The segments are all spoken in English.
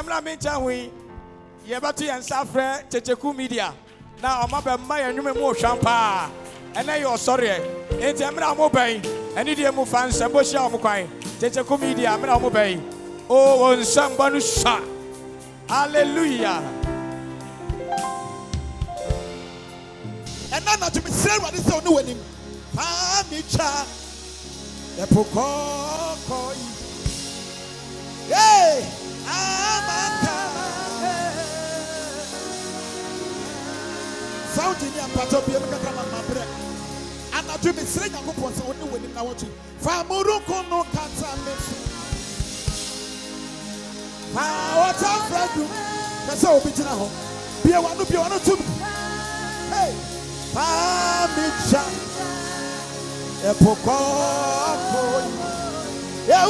Entiamra mencha hui. Yebatu yan safre Checheku Media. Now I'm up at my new more champa. And now you're sorry. Entiamra mobile. And it is more fans. Sabosha Mukai. Checheku Media. I'm not mobile. Oh, on somebody shot. Hallelujah. And now to be said what is on the wedding. Pamicha. The Poko. Hey, Fountain and Patopia Mabre. And I do be saying, I go for someone when I want to. Famurunko no cancer. What's up, Fred? That's all be now. Be a one to be one or two. Hey, Pamicha. A Poko. Yeah,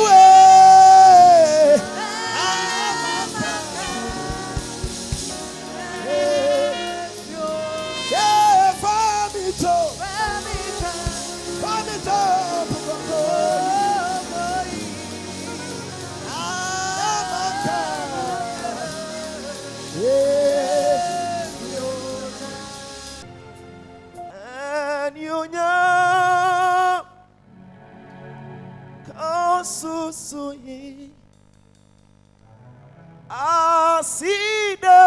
Asida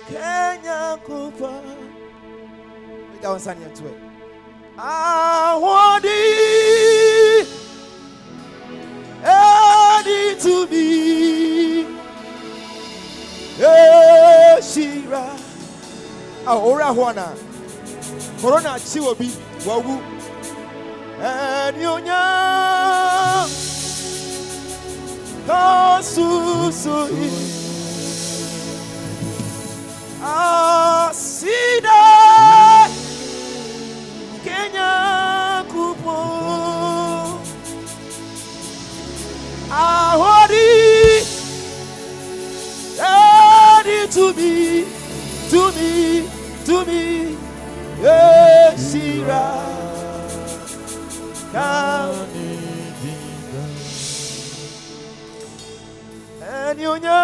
Kenya Kupa. We don't send you to it. Awadi Adi to be Shira. Ora Juana Corona Chiwobi Wawu and Yonya Kasusu Asida Kenya Kupo Ahodi Adi to me Shira and Yonya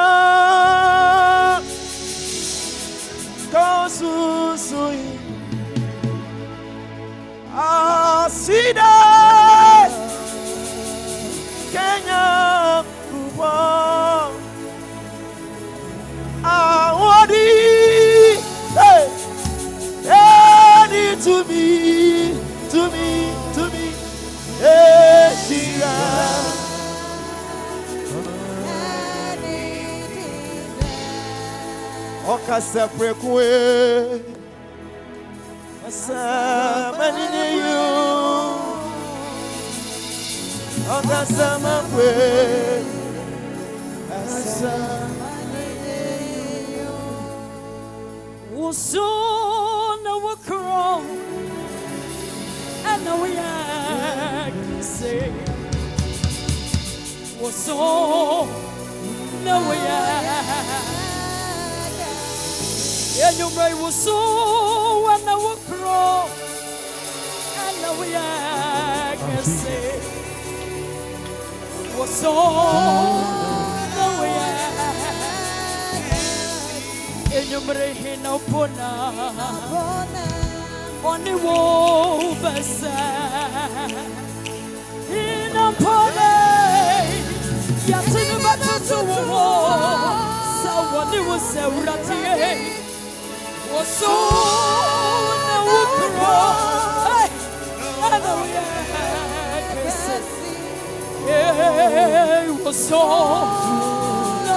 Kasusu Asida Kenya Kupa Awadi hey Adi to me Shira Okasa prekwe Asa manine you Okasa mapwe Asa manine you Usona wakro And we can say Usona we and you may was so when I will grow, and now we can say, was so no way. And you may no pona on the wall, in a pony, yet in the battle to a wall. Someone who was so ratty. Was so no hey, was so no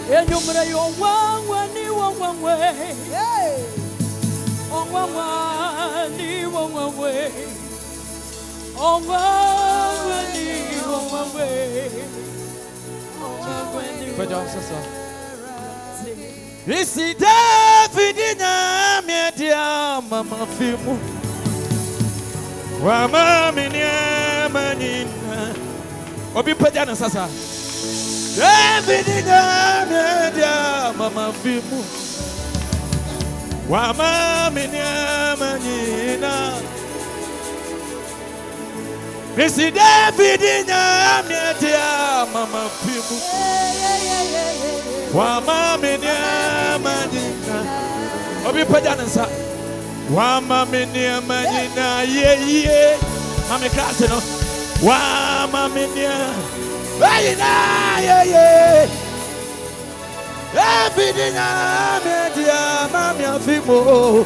and you may on one way, on one way, on one way. Risi David na media mama filmu wa mama ni manina obi paja na sasa David na media mama filmu wa mama ni manina Missy David in your mama people. Wama minya manina. Obi pajansa. Wama minya manina ye. Mami krase no. Wama minya. Ayina ye. Ebidinya media mami afimo.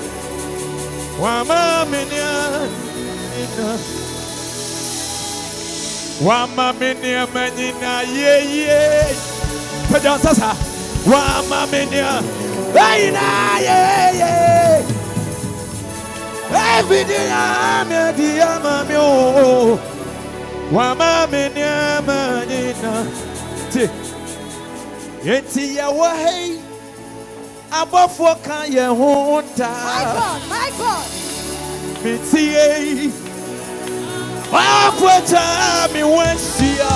Wama minya. Wama minya manina ye. Pajansa. Wama minya. Ayina ye. Ebidinya media mami o. Wama minya manina. Yeti ya wahi abafo kan ye honta. My God. Mitiye wapweta mi wensia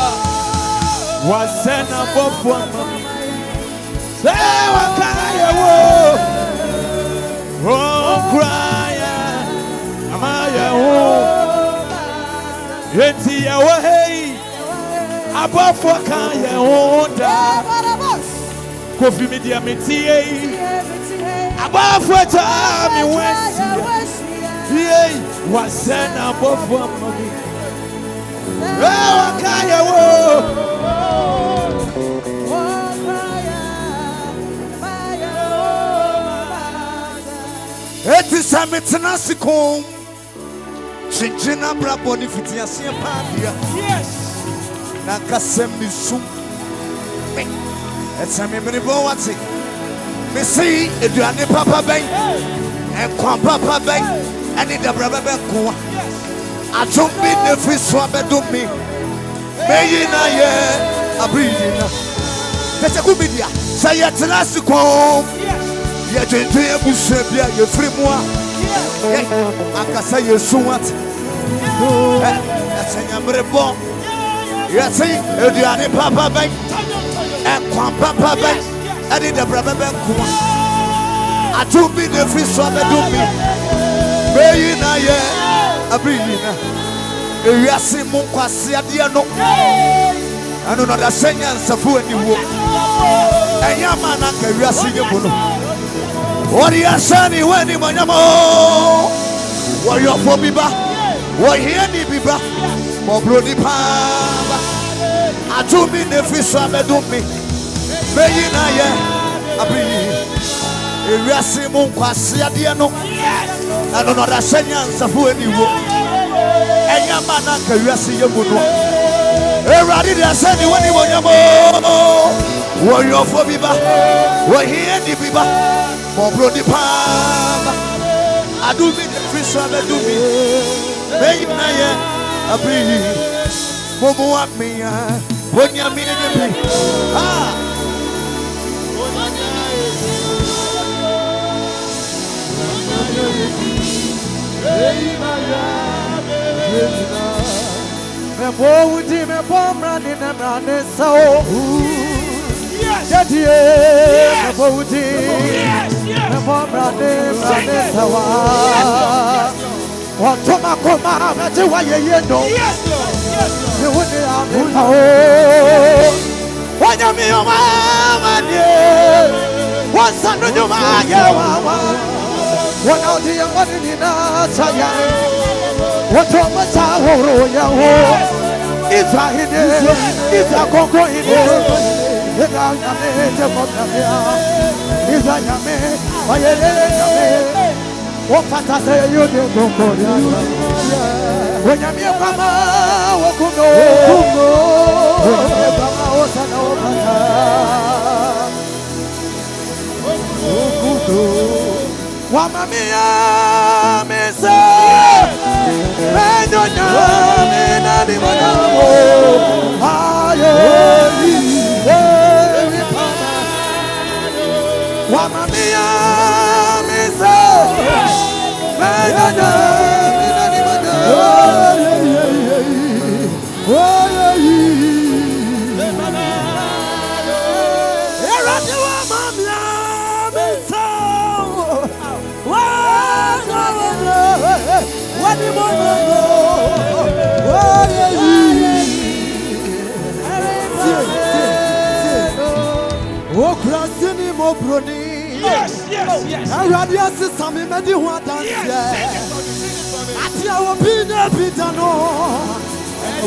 wasena bofo mami sewa kan ye wo kraya amaya wo yeti ya wahi abafo kan ye honta. Kofi media metie abafo ta mi wensi ye wasena abafo mami wakaya wo eti sametna sikom chinchina brabo ni fitiase padia yes na kasemisu it's a memory for what's it. Me see if you are the papa bank and come papa bank and in the brother bank. I don't be the free swab and do me. May na ye a breathing. That's a good media. Say it last to come. Yet in the Bushabia, you free more. I can say you so what. That's a memory bomb. Yes, see if you are the papa bank. And papa bank, and in the brother bank. I don't be the free swab and do me. May na ye a breathing. We are seeing Munkwasi Adiano. I don't know the seniors of who you walk. And Yamana, we are seeing you. What you are saying when you want what you are for Biba? What here, Biba? For bloody Papa. I don't mean the free swab and do me. May na ye a breathing. We are seeing Munkwasi Adiano. I don't know the seniors of who you walk. Yamana kawasi yamuno eradi de asani wani wonyamo woyo fo biba wo here di biba mo bro di pamba adu mi de frisa be do mi be na ye abri mo mo amia wonya mi ne bi ah me bowudi me bomra ni na brane so yes me bowudi me bomra ni brane so wa toma koma me ti wa ye no yes me wudi amita o wanya mi o ma ni wa sanu nyuma ye wa wana odi ngoni ni na chaya what much I hold ya ho is a hidden is a conquer in it is a yame what pata say you do conquer when you me mama wokuno mama osana opata wamamia mesa Menyonya mena di manamo ayo wamamia mesa menyonya mena di manamo erati wamamia mesa what Okrasini mo broni. Yes. Aradia se sami medi ho dance. Atia wo pina pitano.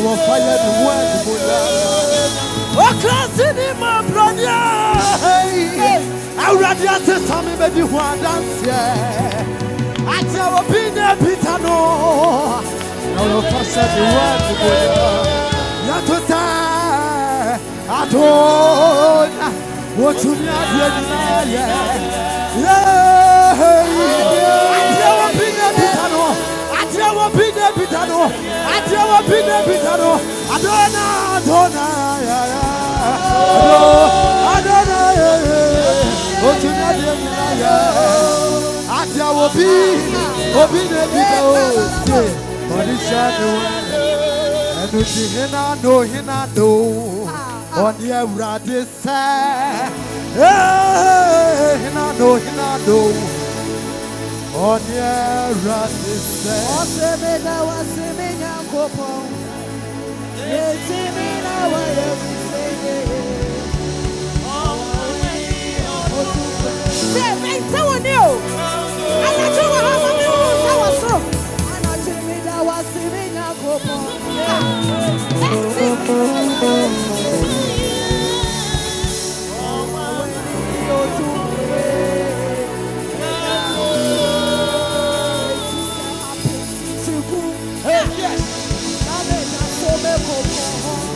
Wo fire the word bola. Okrasini mo broni. Aradia se sami medi ho dance. Atia wo pina pitano. Wo fire the word bola. Yatosa Adona what you need on the Radi say, Hinado, on the Radi say, Osemina was singing and Copo, Yetimina, whatever you say. Someone new. I don't know how was so. I know was singing and Copo.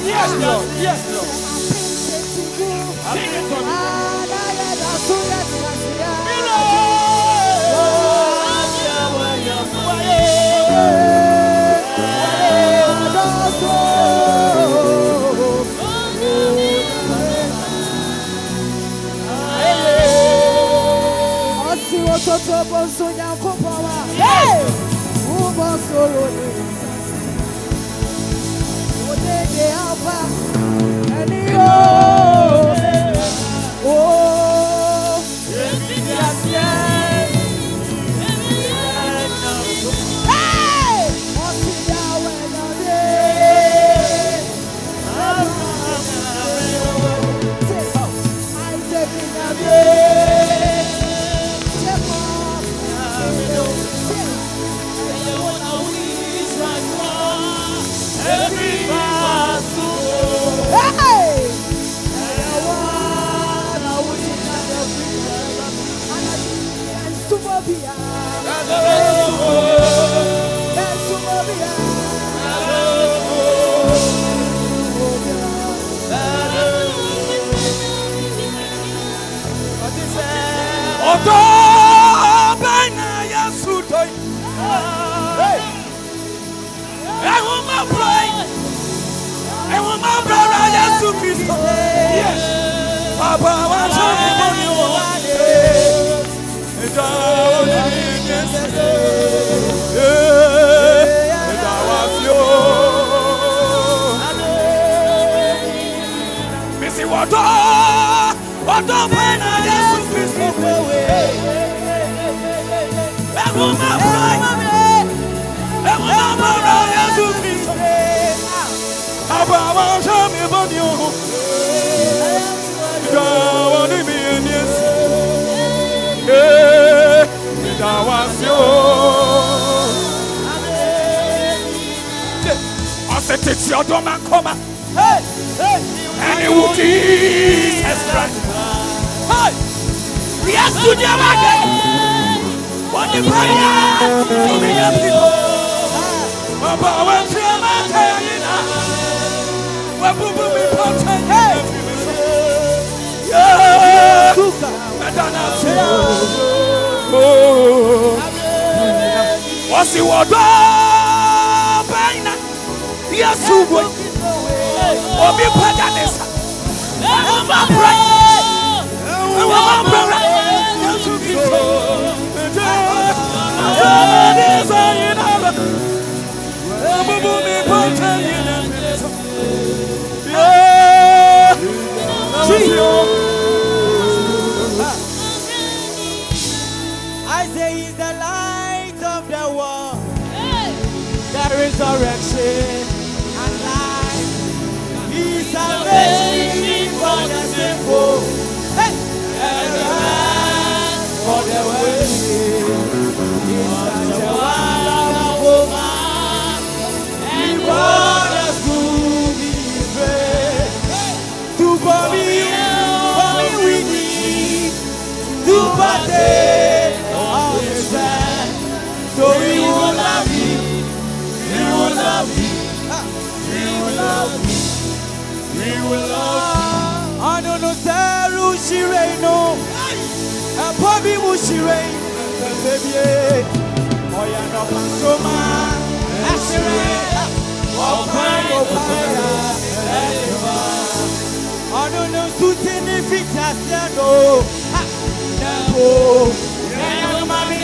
Yes, Lord. Yes, Lord. Sing it for me. And it will Jesus Christ. Yes, to the again. What the prayer to be a people. Papa, when she am when Bubu be potent. Yeah, what's the word? Yes, who would be paganist? I say he's the light of the world, the resurrection and life. He's salvation for the simple. Hey! will love. I don't know Saru Shireno. A Bobby Mushirain. Baby. Oh, yeah, no, Pansoma. Ashire. Oh, fire. I don't know Sutin if it's a no. No. No, mommy.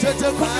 That's Of